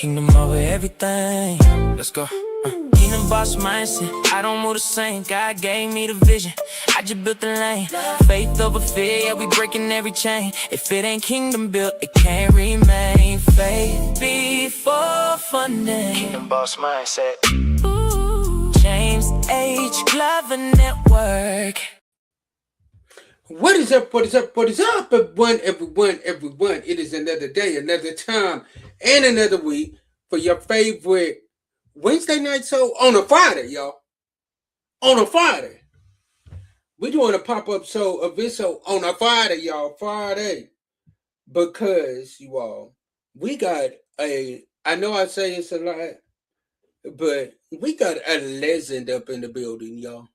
Kingdom over everything. Let's go. Kingdom boss mindset. I don't move the same. God gave me the vision. I just built the lane. Faith over fear. Yeah, we breaking every chain. If it ain't kingdom built, it can't remain. Faith before funding. Kingdom boss mindset. Ooh. James H. Glover Network. What is up? What is up? What is up, everyone? It is another day, another time, and another week for your favorite Wednesday night show on a Friday, y'all. On a Friday. We're doing a pop-up show of this show on a Friday, y'all. Friday. Because, you all, we got I know I say it's a lot, but we got a legend up in the building, y'all.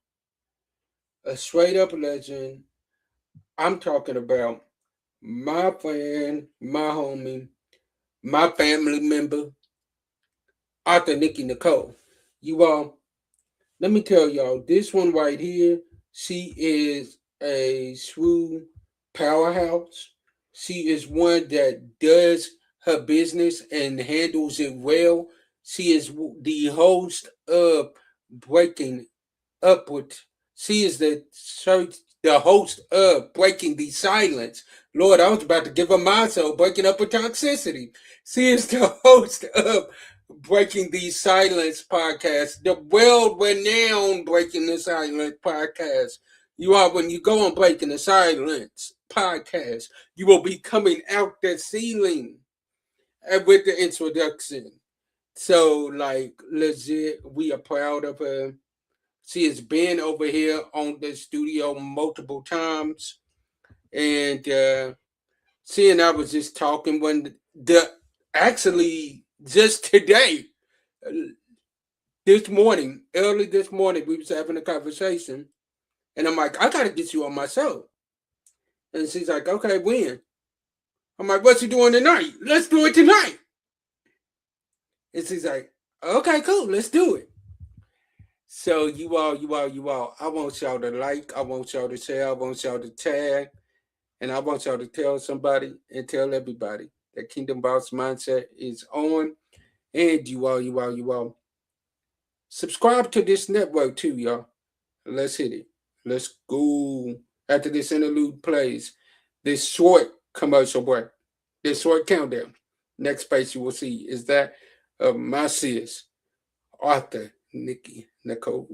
A straight-up legend. I'm talking about my friend, my homie, my family member, author Nikki Nicole. You all, let me tell y'all, this one right here, she is a true powerhouse. She is one that does her business and handles it well. She is the host of Breaking Upward. She is the host of Breaking the Silence. Lord, I was about to give her myself, Breaking Up with Toxicity. She is the host of Breaking the Silence podcast, the world-renowned Breaking the Silence podcast. You are, when you go on Breaking the Silence podcast, you will be coming out the ceiling with the introduction. So, like, legit, we are proud of her. She has been over here on the studio multiple times. And she and I was just talking actually just today, early this morning, we was having a conversation. And I'm like, I got to get you on my show. And she's like, okay, when? I'm like, what you doing tonight? Let's do it tonight. And she's like, okay, cool, let's do it. So you all, I want y'all to like, I want y'all to share, I want y'all to tag, and I want y'all to tell somebody and tell everybody that Kingdom Boss Mindset is on. And you all, subscribe to this network too, y'all. Let's hit it. Let's go. After this interlude plays, this short commercial break, this short countdown, next space you will see is that of my sis, author Nikki Nicole.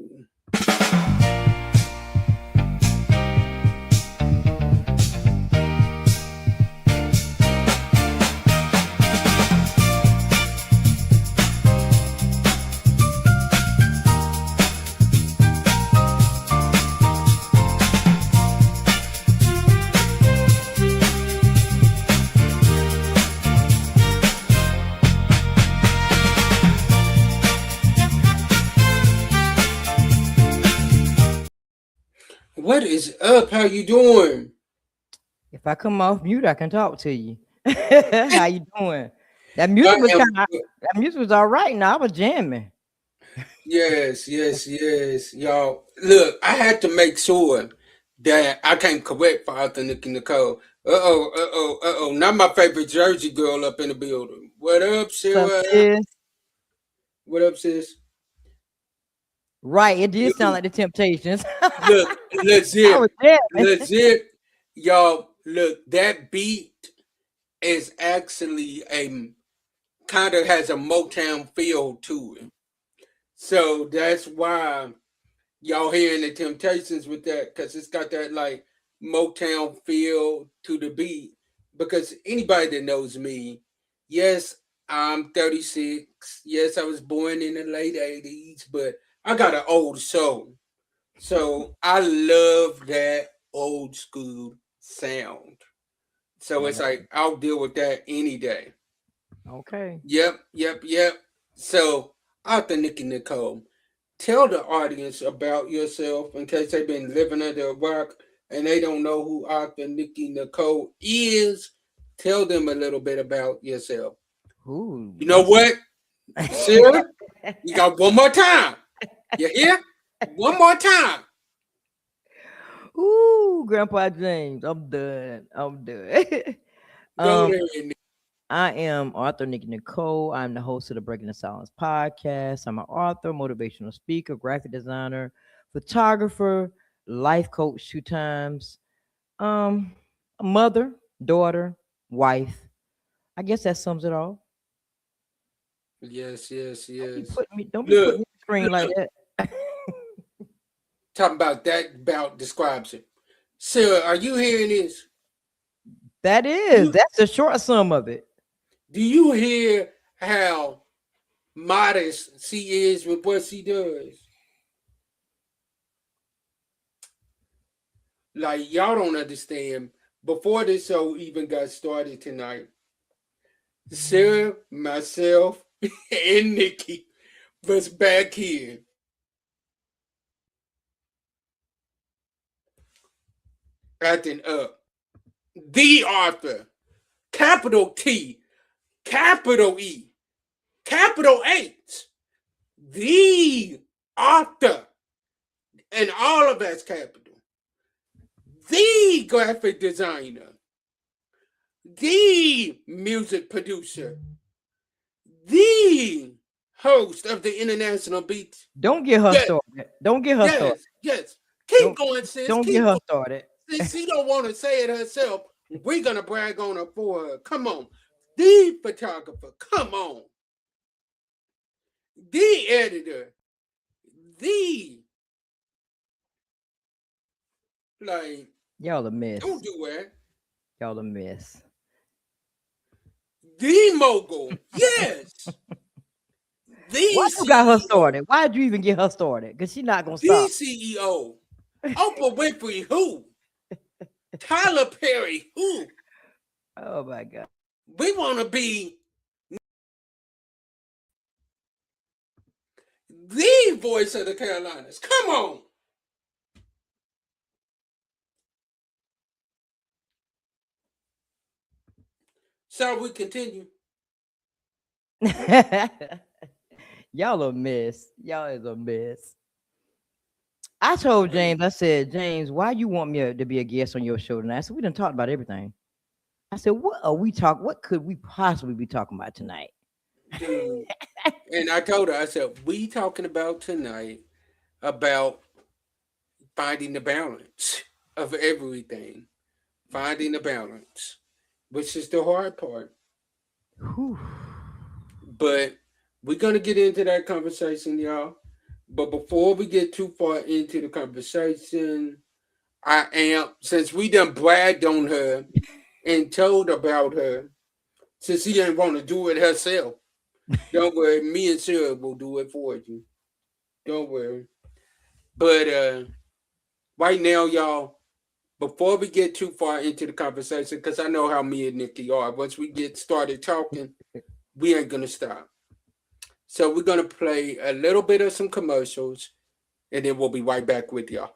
What is up? How you doing? If I come off mute, I can talk to you. How you doing? That music was all right. Now I was jamming. Yes. Y'all, look, I had to make sure that I can't correct Father Nikki Nicole. Not my favorite Jersey girl up in the building. What up, Sarah? What up, sis? Right, it did sound like the Temptations. Look, legit, y'all. Look, that beat is actually kind of has a Motown feel to it. So that's why y'all hearing the Temptations with that, because it's got that like Motown feel to the beat. Because anybody that knows me, yes, I'm 36. Yes, I was born in the late 80s, but I got an old soul. So I love that old school sound. So it's like, I'll deal with that any day. Okay. Yep. So, author Nikki Nicole, tell the audience about yourself in case they've been living under a rock and they don't know who author Nikki Nicole is. Tell them a little bit about yourself. Ooh, you know what, Sarah? You got one more time. You hear? One more time. Ooh, Grandpa James, I'm done. I am author Nikki Nicole. I'm the host of the Breaking the Silence podcast. I'm an author, motivational speaker, graphic designer, photographer, life coach 2 times, um, a mother, daughter, wife. I guess that sums it all. Yes, yes, Don't be yes. putting me, don't be Look, putting me on the screen like look. that. Talking about that about describes it. Sarah, are you hearing this? You That's the short sum of it. do you hear how modest she is with what she does? Like y'all don't understand. Before this show even got started tonight, Sarah, myself, and Nikki was back here acting up. The author, capital T, capital E, capital H, the author, and all of that's capital. The graphic designer, the music producer, the host of the International Beat. Don't get her Yes, started. Don't get her started. yes. Keep Don't going, sis. don't Keep get her going. started. Since she don't want to say it herself, we're gonna brag on her for her. Come on. The photographer, come on. The editor, the like, Y'all a mess. don't do that. Y'all a mess. The mogul, yes. Why The you got her CEO, started? Why did you even get her started? Because she's not gonna the stop. CEO, Oprah Winfrey, who? Tyler Perry, who? Oh my god. We want to be the voice of the Carolinas. Come on. Shall we continue? Y'all a mess. Y'all is a mess. I told James, I said, James, why you want me to be a guest on your show tonight? I said, we done talked about everything. I said, what could we possibly be talking about tonight? Dude. And I told her, I said, we talking about tonight about finding the balance of everything. Finding the balance, which is the hard part. Whew. But we're going to get into that conversation, y'all. But before we get too far into the conversation, since we done bragged on her and told about her, since she ain't want to do it herself, don't worry, me and Sarah will do it for you. Don't worry. But right now, y'all, before we get too far into the conversation, because I know how me and Nikki are, once we get started talking, we ain't going to stop. So we're going to play a little bit of some commercials, and then we'll be right back with y'all.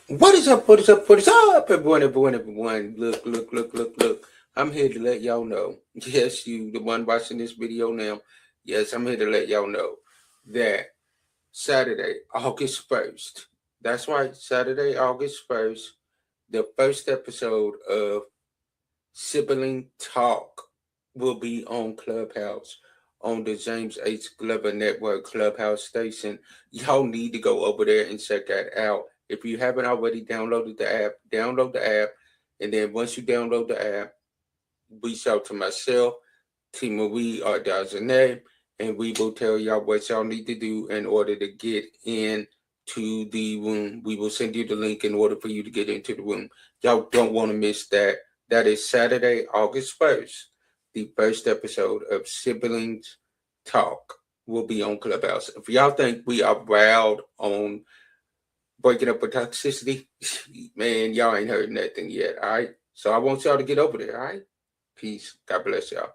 What is up? What is up? What is up, everyone? Look. I'm here to let y'all know. Yes, you, the one watching this video now. Yes, I'm here to let y'all know that Saturday, August 1st. That's right, Saturday, August 1st, the first episode of Sibling Talk will be on Clubhouse on the James H. Glover Network Clubhouse station. Y'all need to go over there and check that out. If you haven't already downloaded the app, download the app. And then once you download the app, reach out to myself, T. Marie, or Dazane, and we will tell y'all what y'all need to do in order to get in to the room. We will send you the link in order for you to get into the room. Y'all don't want to miss that. That is Saturday, August 1st. The first episode of Siblings Talk will be on Clubhouse. If y'all think we are proud on breaking up with toxicity, man, y'all ain't heard nothing yet, all right? So I want y'all to get over there, all right? Peace. God bless y'all.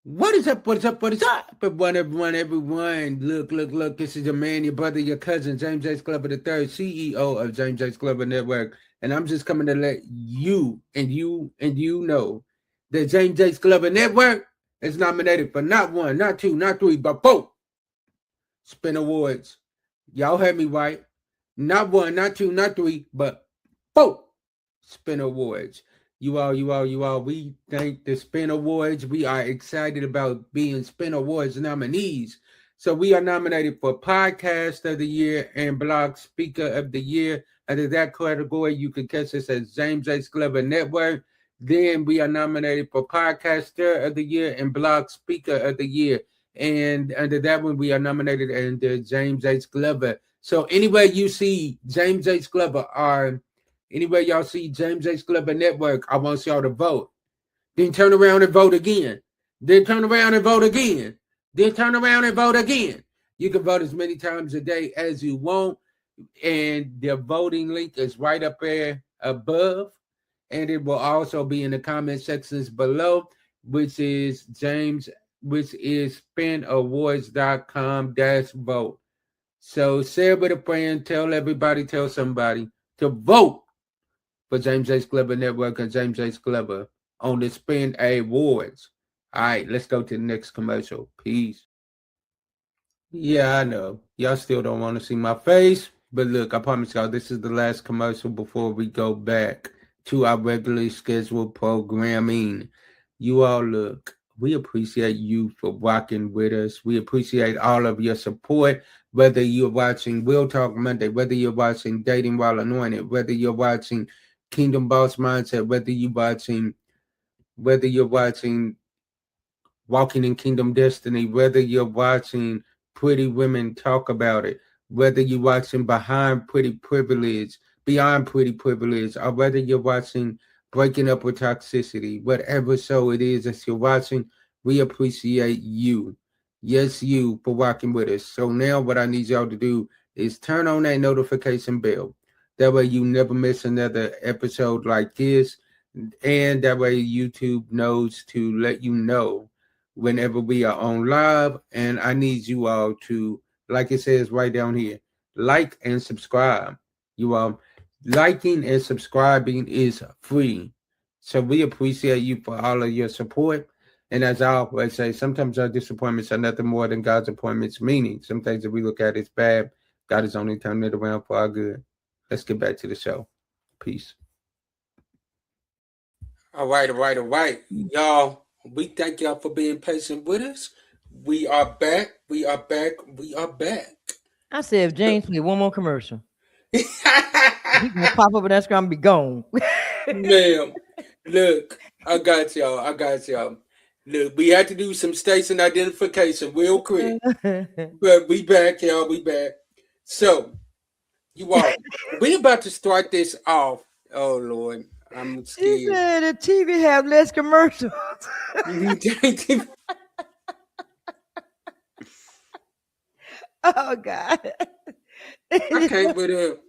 What is up? What is up? What is up? Everyone. Look. This is your man, your brother, your cousin, James H. Glover III, CEO of James H. Glover Network. And I'm just coming to let you know that James H. Glover Network is nominated for not one, not two, not three, but 4 Spin Awards. Y'all heard me right. Not one, not two, not three, but 4 Spin Awards. You all. We thank the Spin Awards. We are excited about being Spin Awards nominees. So we are nominated for Podcast of the Year and Blog Speaker of the Year. Under that category, you can catch us at James H. Glover Network. Then we are nominated for Podcaster of the Year and Blog Speaker of the Year. And under that one, we are nominated under James H. Glover. So anywhere you see James H. Glover or anywhere y'all see James H. Glover Network, I want y'all to vote. Then turn around and vote again. Then turn around and vote again. Then turn around and vote again. You can vote as many times a day as you want. And the voting link is right up there above. And it will also be in the comment sections below, which is spinawards.com -vote. So share with a friend, tell everybody, tell somebody to vote for James H. Glover Network and James H. Glover on the Spin Awards. All right, let's go to the next commercial. Peace. Yeah, I know. Y'all still don't want to see my face, but look, I promise y'all, this is the last commercial before we go back to our regularly scheduled programming. You all look, we appreciate you for rocking with us. We appreciate all of your support, whether you're watching Will Talk Monday, whether you're watching Dating While Anointed, whether you're watching Kingdom Boss Mindset, whether you're watching Walking in Kingdom Destiny, whether you're watching Pretty Women Talk About It, whether you're watching Beyond Pretty Privilege, or whether you're watching Breaking Up with Toxicity, whatever show it is that you're watching, we appreciate you. Yes, you for walking with us. So now what I need y'all to do is turn on that notification bell. That way you never miss another episode like this. And that way YouTube knows to let you know whenever we are on live. And I need you all to, like it says right down here, like and subscribe. You all, liking and subscribing is free. So we appreciate you for all of your support. And as I always say, sometimes our disappointments are nothing more than God's appointments, meaning some things that we look at as bad, God is only turning it around for our good. Let's get back to the show. Peace. All right. Y'all, we thank y'all for being patient with us. We are back. We are back. We are back. I said, if James play one more commercial, he gonna pop up and that's gonna be gone. Ma'am, look, I got y'all. I got y'all. Look, we had to do some station identification real quick. But we back, y'all. We back. So, you all, we about to start this off. Oh, Lord. I'm She scared. said the TV have less commercials. Oh God. I can't with it.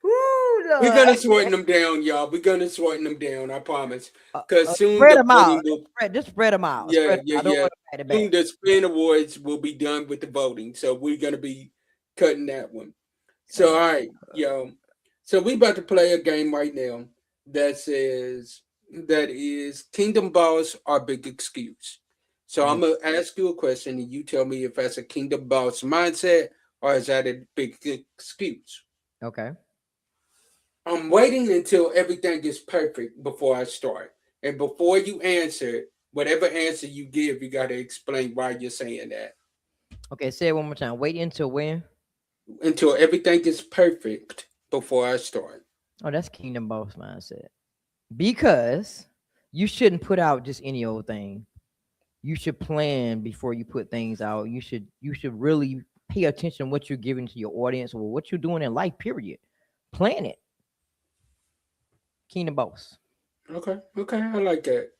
Woo, We're Lord. gonna shorten them down, y'all. We're gonna shorten them down. I promise. Cause soon Spread the them voting out. will. Just spread them out. Yeah, Spread 'em yeah, out. Don't yeah. worry about it Soon back. the Spin Awards will be done with the voting, so we're gonna be cutting that one. So, all right, yo. So we about to play a game right now that is Kingdom Boss or Big Excuse. So I'm gonna ask you a question, and you tell me if that's a Kingdom Boss mindset or is that a big excuse. Okay. I'm waiting until everything is perfect before I start. And before you answer, whatever answer you give, you got to explain why you're saying that. Okay, say it one more time. Wait until when? Until everything is perfect before I start. Oh, that's Kingdom Boss mindset. Because you shouldn't put out just any old thing. You should plan before you put things out. You should really pay attention to what you're giving to your audience or what you're doing in life, period. Plan it. Kingdom Boss. Okay, I like that.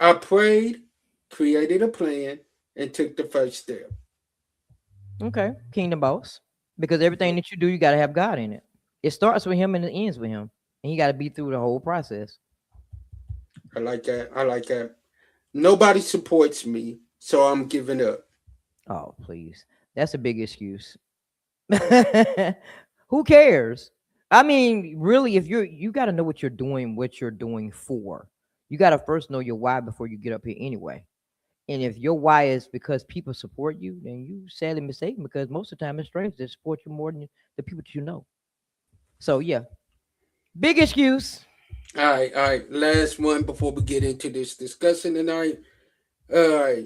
I prayed, created a plan, and took the first step. Okay. Kingdom Boss. Because everything that you do, you gotta have God in it. It starts with him and it ends with him. And you gotta be through the whole process. I like that. I like that. Nobody supports me, so I'm giving up. Oh, please. That's a big excuse. Who cares? I mean, really, if you got to know what you're doing for. You got to first know your why before you get up here anyway. And if your why is because people support you, then you sadly mistaken because most of the time it's strangers that support you more than the people that you know. So yeah, Big excuse. All right. Last one before we get into this discussion tonight. All right.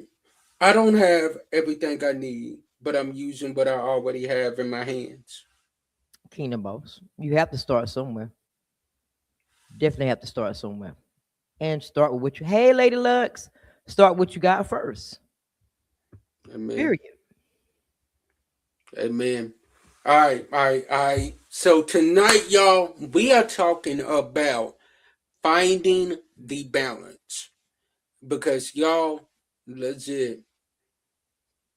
I don't have everything I need, but I'm using what I already have in my hands. Kingdom boss. You have to start somewhere. Definitely have to start somewhere. And start with what you, hey, Lady Lux, start what you got first. Amen. Period. Amen. All right. So tonight, y'all, we are talking about finding the balance. Because y'all, legit,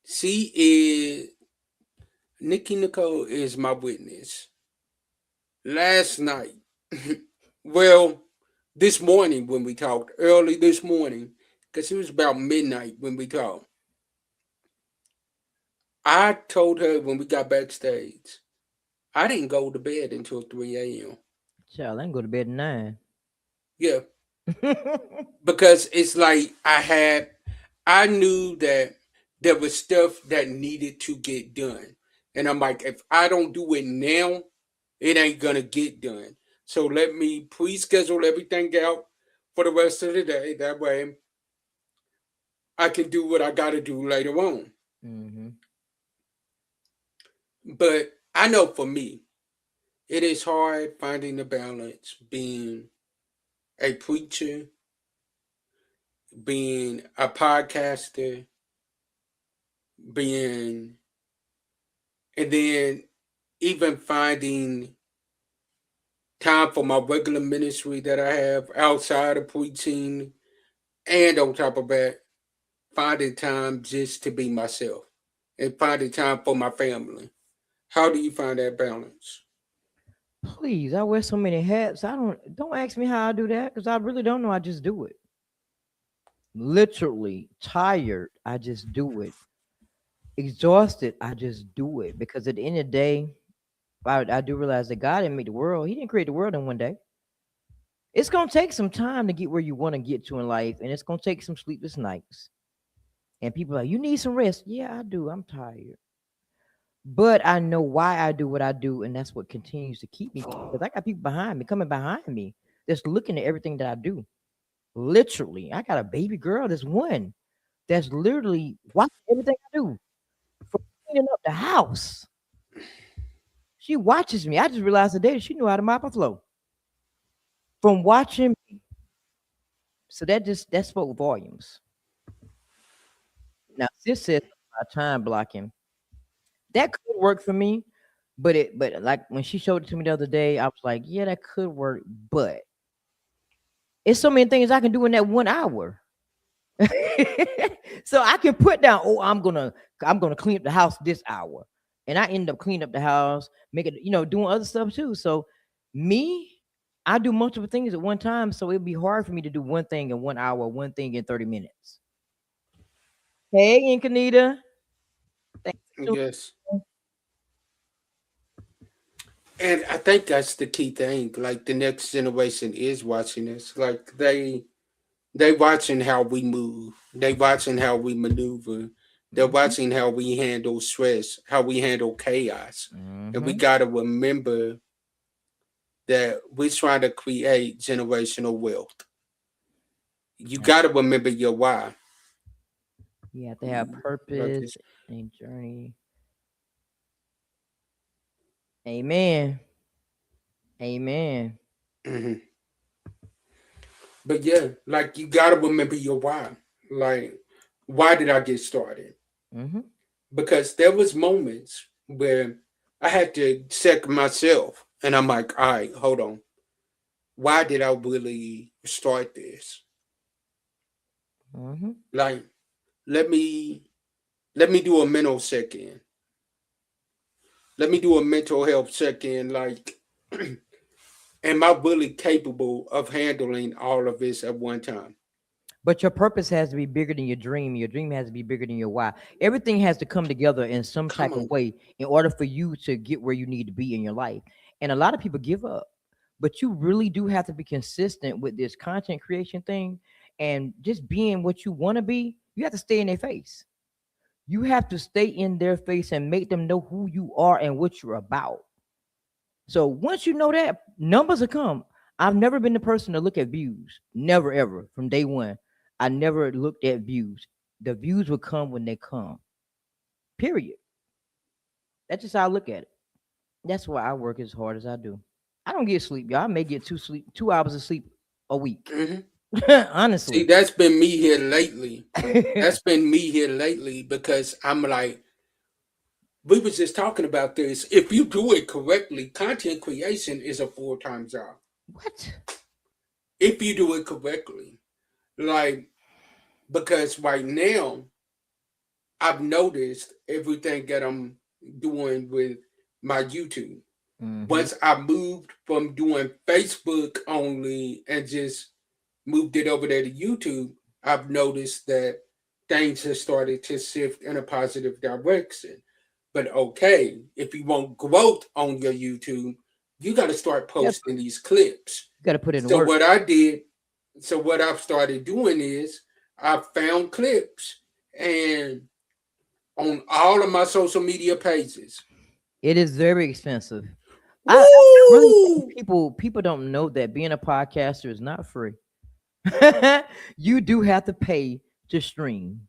she is Nikki Nicole is my witness. Last night, well, this morning when we talked, early this morning, because it was about midnight when we talked. I told her when we got backstage, I didn't go to bed until 3 a.m. Child, I can go to bed at 9. Yeah, because it's like I knew that there was stuff that needed to get done. And I'm like, if I don't do it now, it ain't gonna get done. So let me pre-schedule everything out for the rest of the day. That way I can do what I gotta do later on. Mm-hmm. But I know for me, it is hard finding the balance being a preacher, being a podcaster, being and then even finding time for my regular ministry that I have outside of preaching, and on top of that, finding time just to be myself and finding time for my family. How do you find that balance? Please, I wear so many hats. Don't ask me how I do that because I really don't know. I just do it. Literally tired, I just do it. Exhausted, I just do it. Because at the end of the day, I do realize that God didn't make the world. He didn't create the world in one day. It's gonna take some time to get where you want to get to in life, and it's gonna take some sleepless nights. And people are like, you need some rest. Yeah, I do. I'm tired. But I know why I do what I do, and that's what continues to keep me going. Because I got people behind me, coming behind me, that's looking at everything that I do. Literally, I got a baby girl that's one that's literally watching everything I do, from cleaning up the house. She watches me. I just realized today that she knew how to mop a floor from watching me. So that spoke volumes. Now, sis says about time blocking. That could work for me, but like when she showed it to me the other day, I was like, yeah, that could work, but it's so many things I can do in that 1 hour. So I can put down, oh, I'm gonna clean up the house this hour. And I end up cleaning up the house, making doing other stuff too. So me, I do multiple things at one time, so it'd be hard for me to do one thing in 1 hour, one thing in 30 minutes. Hey, Incanita. Thanks for Yes. And I think that's the key thing. Like the next generation is watching this. Like they watching how we move. They watching how we maneuver. They're tuning watching how we handle stress, how we handle chaos. in. And we Hmm. gotta remember that we're trying to create generational wealth. You gotta remember your why. You have to have Like this. purpose and journey. Amen. Amen. Mhm. But yeah, like you gotta remember your why. Like, why did I get started? Hmm. Because there was moments where I had to check myself, and I'm like, all right, hold on. Why did I really start this? Hmm. Like, let me let me do a mental check in. Let me do a mental health check in. Like, am I really capable of handling all of this at one time? But your purpose has to be bigger than your dream. Your dream has to be bigger than your why. Everything has to come together in some Come type of on. way in order for you to get where you need to be in your life. And a lot of people give up. But you really do have to be consistent with this content creation thing and just being what you want to be. You have to stay in their face. You have to stay in their face and make them know who you are and what you're about. So once you know that, numbers will come. I've never been the person to look at views. Never ever. From day one, I never looked at views. The views will come when they come. Period. That's just how I look at it. That's why I work as hard as I do. I don't get sleep, y'all. I may get 2 hours of sleep a week. Hmm. See, Honestly. that's been me here lately. That's been me here lately because I'm like, we was just talking about this. If you do it correctly, content creation is a full-time job. What? If you do it correctly, like because right now I've noticed everything that I'm doing with my YouTube. Mm-hmm. Once I moved from doing Facebook only and just moved it over there to YouTube, I've noticed that things have started to shift in a positive direction. But okay, if you want growth on your YouTube, you got to start Yep. posting these clips. You got to put in the So work. what I did, so what I've started doing is I found clips and on all of my social media pages. It is very expensive. I really think Woo! people don't know that being a podcaster is not free. You do have to pay to stream.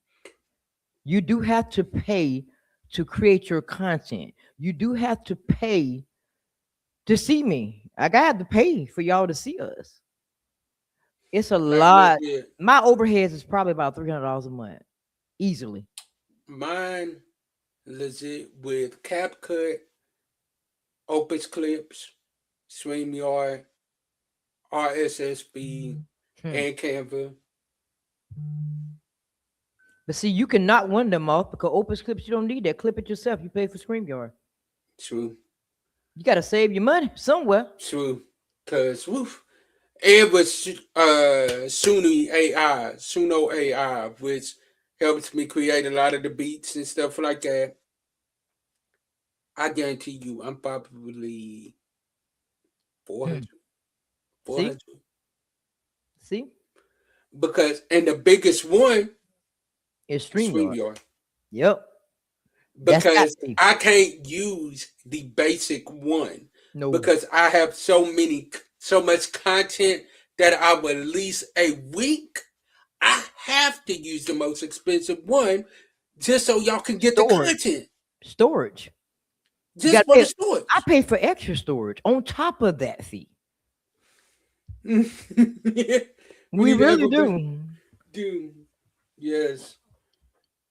You do have to pay to create your content. You do have to pay to see me. I got to pay for y'all to see us. It's a Like lot. legit. My overheads is probably about $300 a month, easily. Mine legit with CapCut, Opus Clips, StreamYard, RSSB, Hmm. and Canva. But see, you can knock one of them off because Opus clips you don't need that. Clip it yourself. You pay for StreamYard. True, You got to save your money somewhere. true. Cause woof. And with Suno AI, which helps me create a lot of the beats and stuff like that. I guarantee you, I'm probably Hmm. 400, See, 400. see, Because, and the biggest one it's is StreamYard. StreamYard. Yep, that's got Because to be. I can't use the basic one No, because I have so much content that I will release a week. I have to use the most expensive one just so y'all can get the storage, content, storage. You got just to for the pay. I storage. pay for extra storage on top of that fee. We We need to have really a bit, do. dude. Yes,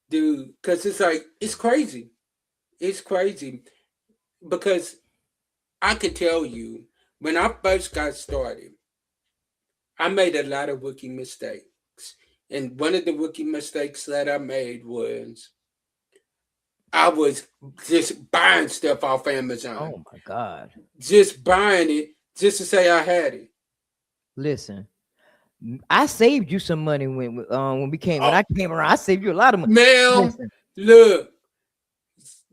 dude. Because it's like it's crazy. It's crazy because I can tell you when I first got started, I made a lot of rookie mistakes. And one of the rookie mistakes that I made was I was just buying stuff off Amazon, Oh my God! just buying it just to say I had it. Listen, I saved you some money when we came when Oh, I came around. I saved you a lot of money. ma'am, Listen, look,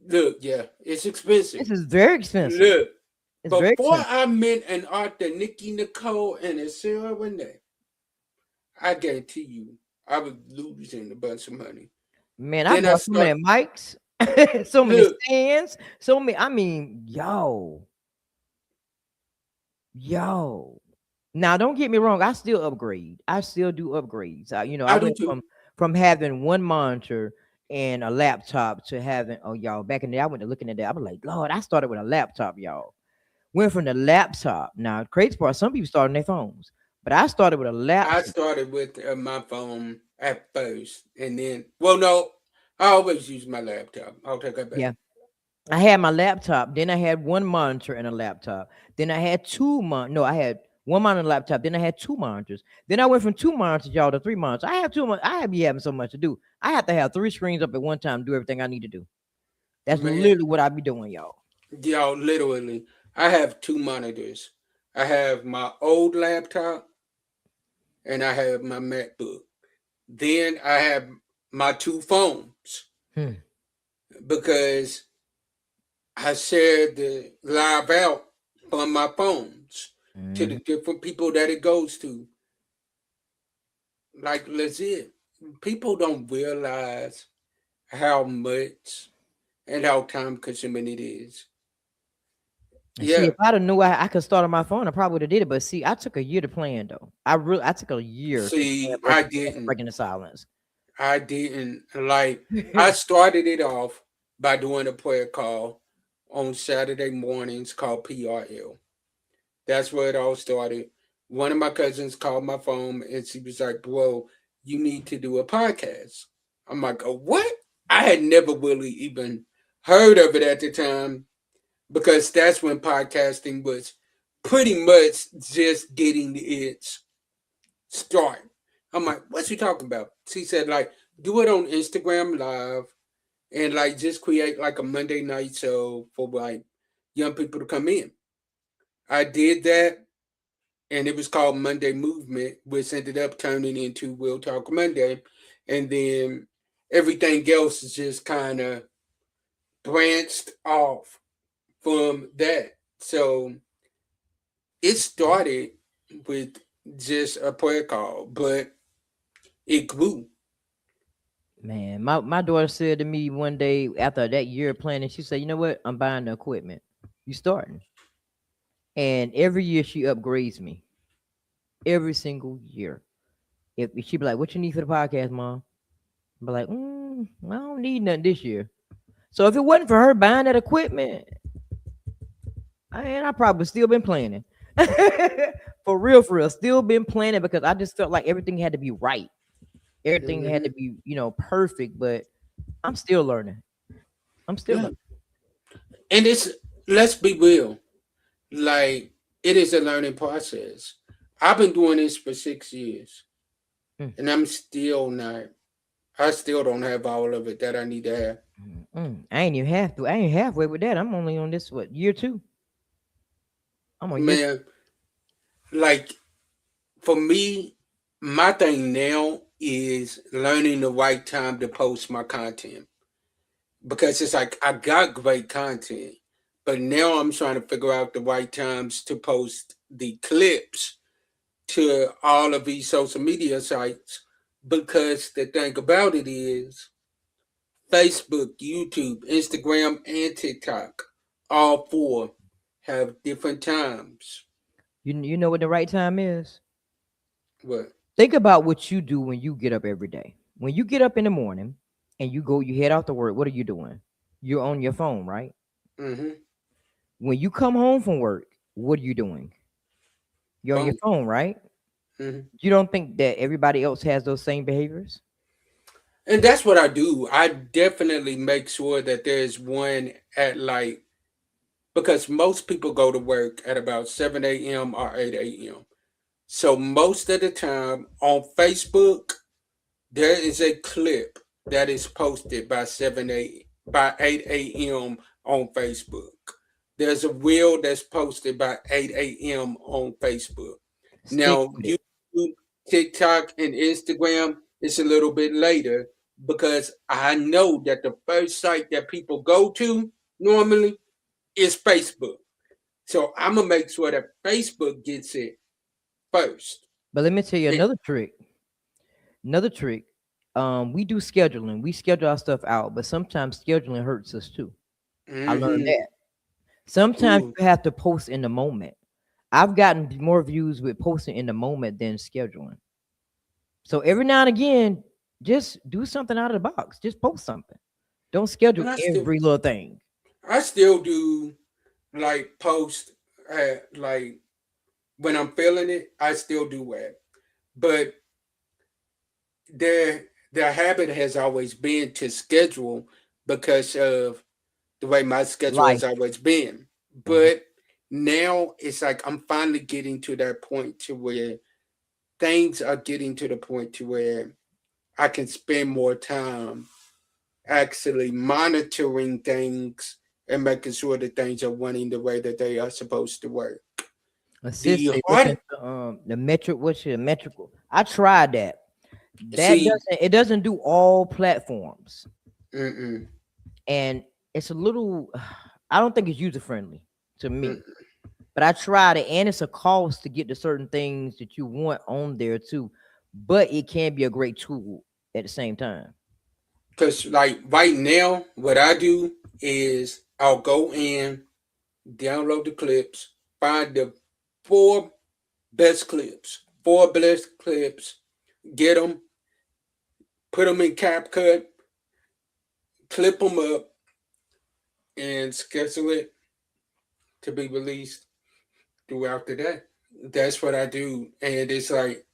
look, yeah, it's expensive. this is very expensive. Look, It's very before expensive. I met an author, Nikki Nicole and a Sarah Renee, I guarantee you, I was losing a bunch of money. Man, I Then I bought so start many mics, so many look. stands, so many. I mean, yo. Now, don't get me wrong. I still upgrade. I still do upgrades. I I do went too. from having one monitor and a laptop to having. Oh, y'all. Back in the day, I went to looking at that. I was like, Lord, I started with a laptop, y'all. Went from the laptop. Now, crazy part. Some people start on their phones, but I started with a I laptop. started with my phone at first, and then, well, no, I always use my laptop. I'll take it back. Yeah. I had my laptop, then I had one monitor and a laptop. Then I had no, I had one monitor and a laptop, then I had two monitors. Then I went from two monitors, y'all, to three monitors. I have I have be having so much to do. I have to have three screens up at one time to do everything I need to do. That's Man, literally what I be doing, y'all. y'all, literally, I have two monitors. I have my old laptop, and I have my MacBook. Then I have my two phones Hmm. because I share the live out from my phones to the Mhm. different people that it goes to. Like legit, people don't realize how much and how time consuming it is. And see, Yeah. if I'd have knew I could start on my phone, I probably would have did it. But see, I took a year to plan though. I took a year to plan See, I didn't. breaking the silence. I didn't like. I started it off by doing a prayer call on Saturday mornings called PRL. That's where it all started. One of my cousins called my phone and she was like, "Bro, you need to do a podcast." I'm like, "Oh, what?" I had never really even heard of it at the time because that's when podcasting was pretty much just getting its start. I'm like, "What's she talking about?" She said, like, do it on Instagram Live and like just create like a Monday night show for like young people to come in. I did that and it was called Monday Movement, which ended up turning into Real Talk Monday. And then everything else is just kind of branched off from that. So it started with just a prayer call, but it grew. Man, my daughter said to me one day after that year of planning, she said, "You know what? I'm buying the equipment. You starting?" And every year she upgrades me. Every single year. If she be like, "What you need for the podcast, mom?" I be like, "I don't need nothing this year." So if it wasn't for her buying that equipment, I probably still been planning. For real, still been planning because I just felt like everything had to be right. Everything had to Hmm. be, perfect. But I'm still learning. I'm still Yeah. learning. And it's, let's be real, like, it is a learning process. I've been doing this for 6 years Mm, and I'm still not, I still don't have all of it that I need to have. I ain't even half through. I ain't halfway with that. I'm only on this year two. I'm on year. Man, like, for me, my thing now is learning the right time to post my content because it's like I got great content, but now I'm trying to figure out the right times to post the clips to all of these social media sites because the thing about it is Facebook, YouTube, Instagram, and TikTok, all four have different times. You know what the right time is? What? Think about what you do when you get up every day. When you get up in the morning and you head out to work, what are you doing? You're on your phone, right? Mm-hmm. When you come home from work, what are you doing? You're on your Phone. phone, right? Mm-hmm. You don't think that everybody else has those same behaviors? And that's what I do. I definitely make sure that there's one at like, because most people go to work at about 7 a.m. or 8 a.m. So most of the time on Facebook, there is a clip that is posted by 8 a.m. on Facebook. There's a reel that's posted by 8 a.m. on Facebook. Stick Now, with it. YouTube, TikTok, and Instagram is a little bit later because I know that the first site that people go to normally is Facebook. So I'm gonna make sure that Facebook gets it first. But let me tell you It, another trick. Another trick. We do scheduling. We schedule our stuff out, but sometimes scheduling hurts us too. I learned mm-hmm. that. Sometimes Ooh, you have to post in the moment. I've gotten more views with posting in the moment than scheduling. So every now and again, just do something out of the box. Just post something. Don't schedule and every little thing. I still do like post like when I'm feeling it. I still do that, but their habit has always been to schedule because of the way my schedule has Life. always been. Mhm. But now it's like I'm finally getting to that point to where things are getting to the point to where I can spend more time actually monitoring things and making sure that things are running the way that they are supposed to work. Assist The say look hard into the metric. What's your metrical? I tried that. That see, doesn't do all platforms, mm-mm, and it's a little. I don't think it's user friendly to me. mm-mm. But I tried it, and it's a cost to get the certain things that you want on there too. But it can be a great tool at the same time. Because like right now, what I do is I'll go in. download the clips, find the four four best clips, get them, put them in CapCut, clip them up, and schedule it to be released throughout the day. That's what I do. And it's like,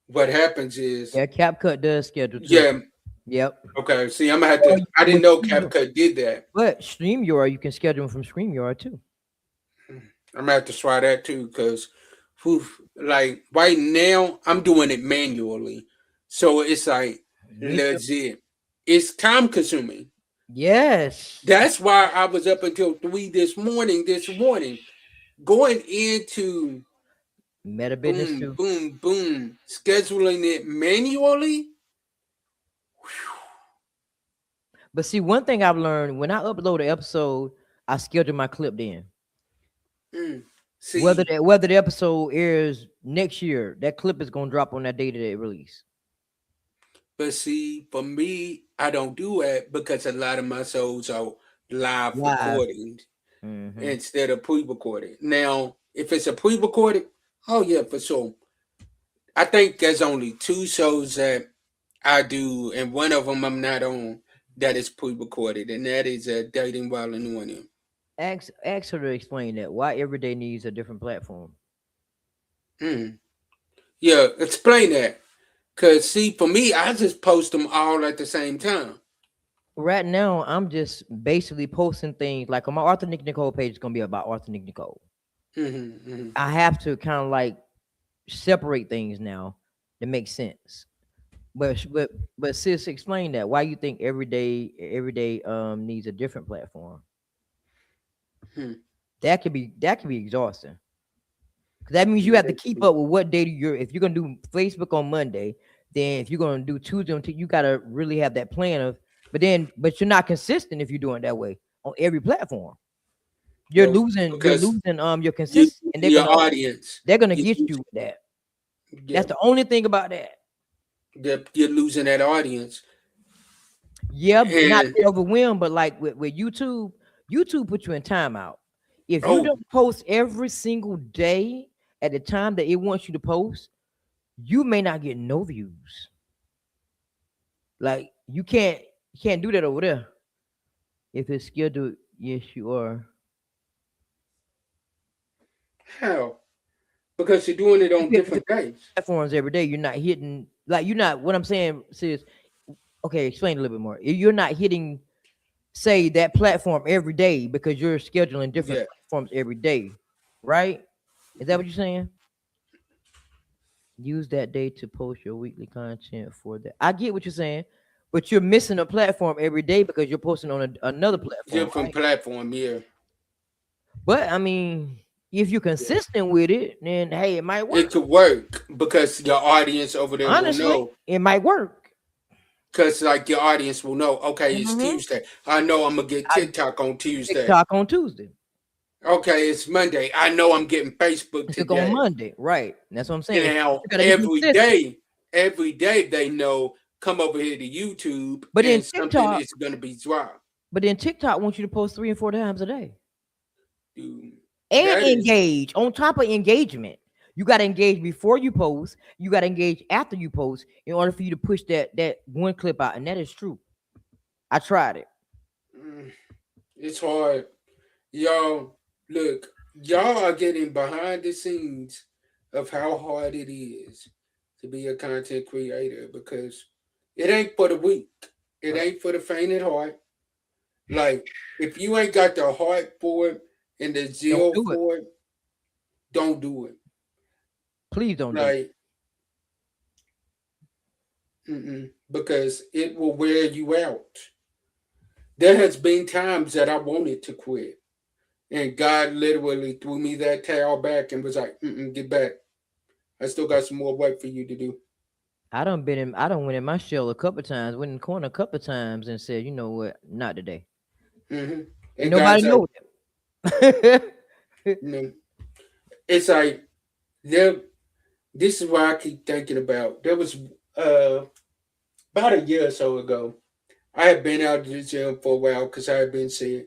what happens is, Yeah, CapCut does schedule too. yeah, Yep. okay, see, I'm gonna have Or to, you I can didn't with know StreamYard, CapCut did that. but StreamYard, you can schedule them from StreamYard too. I'm gonna have to try that too, because like right now I'm doing it manually. So it's like Me too. legit. It's time consuming. Yes. That's why I was up until 3 this morning, going into Meta business boom, too. boom, boom, scheduling it manually. But see, one thing I've learned when I upload an episode, I schedule my clip then. Mm. Whether See, the episode airs next year, that clip is gonna drop on that day that it release. but see, for me, I don't do that because a lot of my shows are live Live. recordings Hmm. instead of pre-recorded. Now, if it's a pre-recorded, oh yeah, for sure. I think there's only two shows that I do, and one of them I'm not on that is pre-recorded, and that is Dating While Anointing. Ask her to explain that why every day needs a different platform. Mm. Yeah, explain that. Cause see, for me, I just post them all at the same time. Right now, I'm just basically posting things like on my Arthur Nick Nicole page is gonna be about Arthur Nick Nicole. Mm-hmm. I have to kind of like separate things now to make sense. But sis, explain that. Why you think every day needs a different platform? Hmm. That could be exhausting. 'Cause that means you Yeah, have to keep up with what day you're. If you're gonna do Facebook on Monday, then if you're gonna do Tuesday, you gotta really have that plan of. But you're not consistent if you're doing it that way on every platform. You're no, losing. You're because losing your you consistency, and your audience, they're gonna you get you with that. yeah, That's the only thing about that. you're losing that audience, Yeah, not to and get overwhelmed, but like with YouTube, YouTube put you in timeout. If you oh, don't post every single day at the time that it wants you to post, you may not get no views. Like you can't do that over there. If it's scheduled, yes, you are. how? Because you're doing it If on you have different different days. platforms every day, you're not hitting like you're not. What I'm saying, sis. Okay, explain a little bit more. You're not hitting, say, that platform every day because you're scheduling different Yeah. platforms every day, right? Is that what you're saying? Use that day to post your weekly content for that. I get what you're saying, but you're missing a platform every day because you're posting on another platform, Different right? platform, yeah. But I mean, if you're Yeah. consistent with it, then hey, it might It work. could work because your audience over there will Honestly, know. it might work. Because like your audience will know, okay, it's Hmm. Tuesday. I know I'm gonna get I TikTok on Tuesday. TikTok on Tuesday. Okay, it's Monday. I know I'm getting Facebook It's on today. Monday, right? That's what I'm saying. Now You gotta be consistent. every day they know come over here to YouTube But then and something TikTok, is gonna be dropped. TikTok wants you to post 3 and 4 times a day. Dude, And that is engage on top of engagement. You got to engage before you post. You got to engage after you post in order for you to push that one clip out. And that is true. I tried it. mm, it's hard. Y'all, look, y'all are getting behind the scenes of how hard it is to be a content creator because it ain't for the weak. It ain't for the faint at heart. Like, if you ain't got the heart for it and the Don't zeal do it. for it, don't do it. Please don't do it. Like, because it will wear you out. There has been times that I wanted to quit, and God literally threw me that towel back and was like, "Get back. I still got some more work for you to do." I done went in my shell a couple times, went in the corner a couple times and said, you know what, not today. hmm And And God's nobody like, know that. you know, it's like there. This is what I keep thinking about. There was about a year or so ago. I had been out of the gym for a while because I had been sick,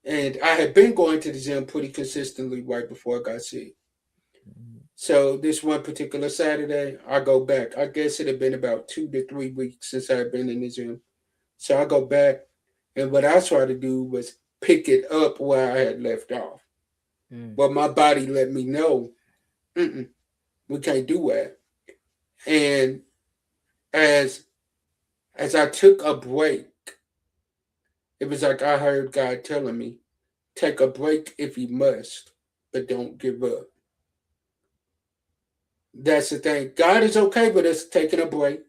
And I had been going to the gym pretty consistently right before I got sick. Mhm. So this one particular Saturday, I go back. I guess it had been about 2 to 3 weeks since I had been in the gym. So I go back, and what I tried to do was pick it up where I had left off. Mm. But my body let me know, mm-mm, we can't do that. And as as I took a break, it was like I heard God telling me, take a break if you must, but don't give up. That's the thing. God is okay with us taking a break,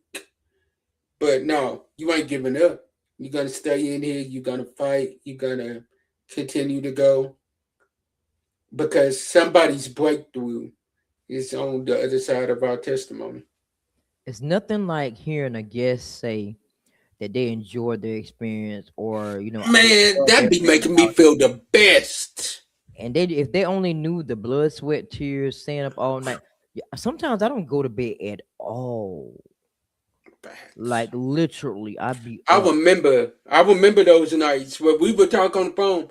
but no, you ain't giving up. You're gonna stay in here. You're gonna fight. You're gonna continue to go because somebody's breakthrough is on the other side of our testimony. It's nothing like hearing a guest say that they enjoyed their experience, or they Man, love that their be favorite making me house. feel the best. And they, if they only knew the blood, sweat, tears, staying up all night. Yeah, sometimes I don't go to bed at all. Facts. Like literally, I be I up. remember, I remember those nights where we would talk on the phone,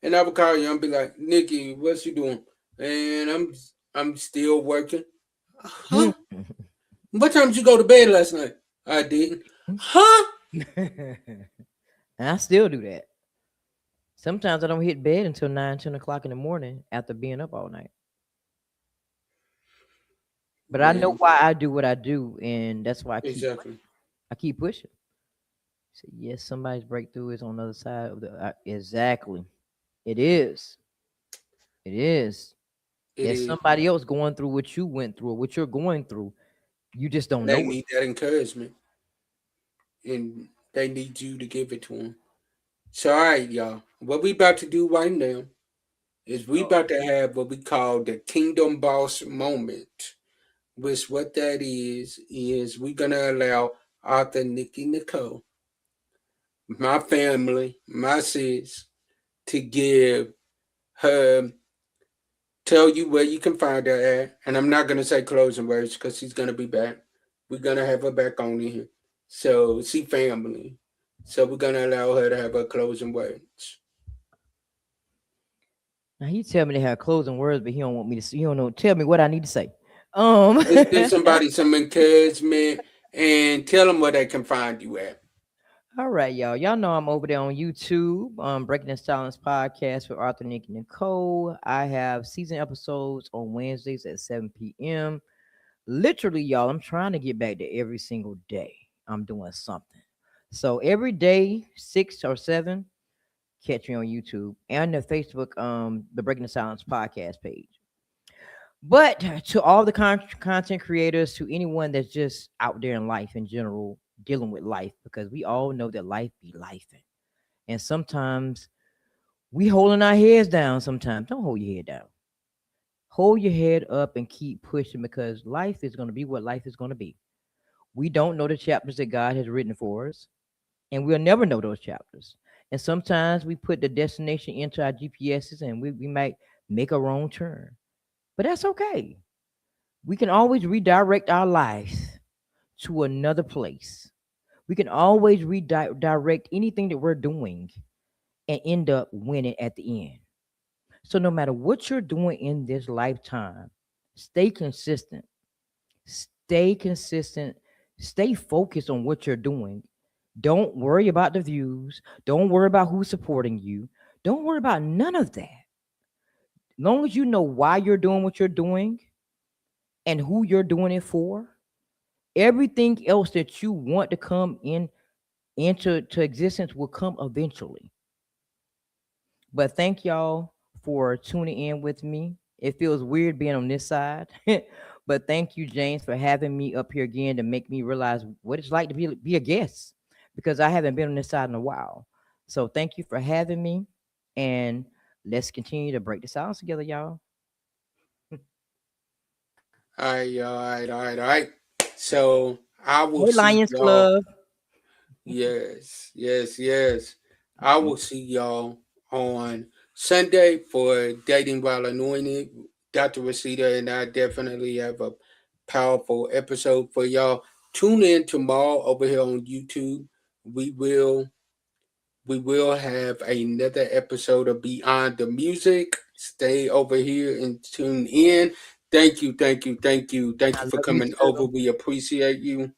and I would call you and be like, "Nikki, what you doing?" And I'm still working. Huh? What time did you go to bed last night? I didn't. Huh? And I still do that. Sometimes I don't hit bed until 9, 10 o'clock in the morning after being up all night. But I know Man, why I do what I do, and that's why I keep exactly. pushing. I keep pushing. So yes, somebody's breakthrough is on the other side of the exactly. It is. It is. It There's is. somebody else going through what you went through or what you're going through. You just don't And they know it. need that encouragement, and they need you to give it to them. So, all right, y'all. What we about to do right now is we Oh. about to have what we call the Kingdom Boss moment. Which what that is we gonna allow author Nikki Nicole, my family, my sis, to give her, tell you where you can find her at. And I'm not gonna say closing words because she's gonna be back. We're gonna have her back on here. So she family. So we're gonna allow her to have her closing words. Now he tell me to have closing words, but he don't want me to. He don't know. Tell me what I need to say. Um. Just give somebody some encouragement and tell them where they can find you at. All right, y'all. Y'all know I'm over there on YouTube, Breaking the Silence podcast with Arthur, Nikki Nicole. I have season episodes on Wednesdays at 7 p.m. Literally, y'all, I'm trying to get back to every single day. I'm doing something. So every day, 6 or 7, catch me on YouTube and the Facebook, the Breaking the Silence podcast page. But to all the content creators, to anyone that's just out there in life in general, dealing with life, because we all know that life be life. And sometimes we holding our heads down sometimes. Don't hold your head down. Hold your head up and keep pushing, because life is going to be what life is going to be. We don't know the chapters that God has written for us, and we'll never know those chapters. And sometimes we put the destination into our GPSs, and we might make a wrong turn. But that's okay. We can always redirect our lives to another place. We can always redirect anything that we're doing and end up winning at the end. So no matter what you're doing in this lifetime, stay consistent. Stay consistent. Stay focused on what you're doing. Don't worry about the views. Don't worry about who's supporting you. Don't worry about none of that. Long as you know why you're doing what you're doing and who you're doing it for, everything else that you want to come into existence will come eventually. But thank y'all for tuning in with me. It feels weird being on this side. But thank you, James, for having me up here again to make me realize what it's like to be a guest, because I haven't been on this side in a while. So thank you for having me, and let's continue to break the silence together, y'all. All right, all right, all right, all right. So I will Hey, see Lions y'all. Club. Yes, yes, yes. I will see y'all on Sunday for Dating While Anointed. Dr. Rosita and I definitely have a powerful episode for y'all. Tune in tomorrow over here on YouTube. We will We will have another episode of Beyond the Music. Stay over here and tune in. Thank you I for love you coming over. too. We appreciate you.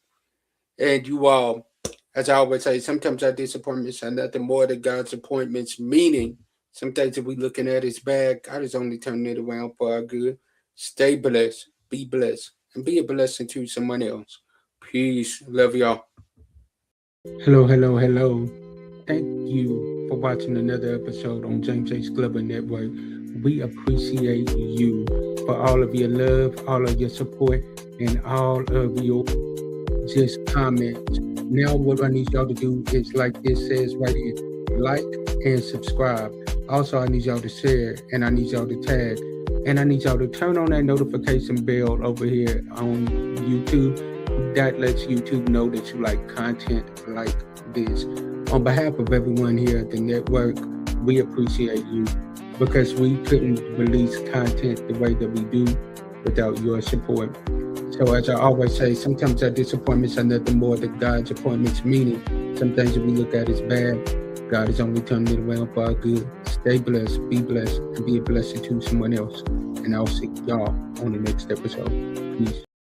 And you all, as I always say, sometimes our disappointments are nothing more than God's appointments, meaning some things that we're looking at is bad. God is only turning it around for our good. Stay blessed, and be a blessing to someone else. Peace. Love y'all. Hello. Thank you for watching another episode on James H. Glover Network. We appreciate you for all of your love, all of your support, and all of your just comments. Now, what I need y'all to do is, like this says right here, like and subscribe. Also, I need y'all to share, and I need y'all to tag, and I need y'all to turn on that notification bell over here on YouTube. That lets YouTube know that you like content like this. On behalf of everyone here at the network, we appreciate you because we couldn't release content the way that we do without your support. So as I always say, sometimes our disappointments are nothing more than God's appointments, meaning some things that we look at as bad, God is only turning it around for our good. Stay blessed, be blessed, and be a blessing to someone else. And I'll see y'all on the next episode. Peace.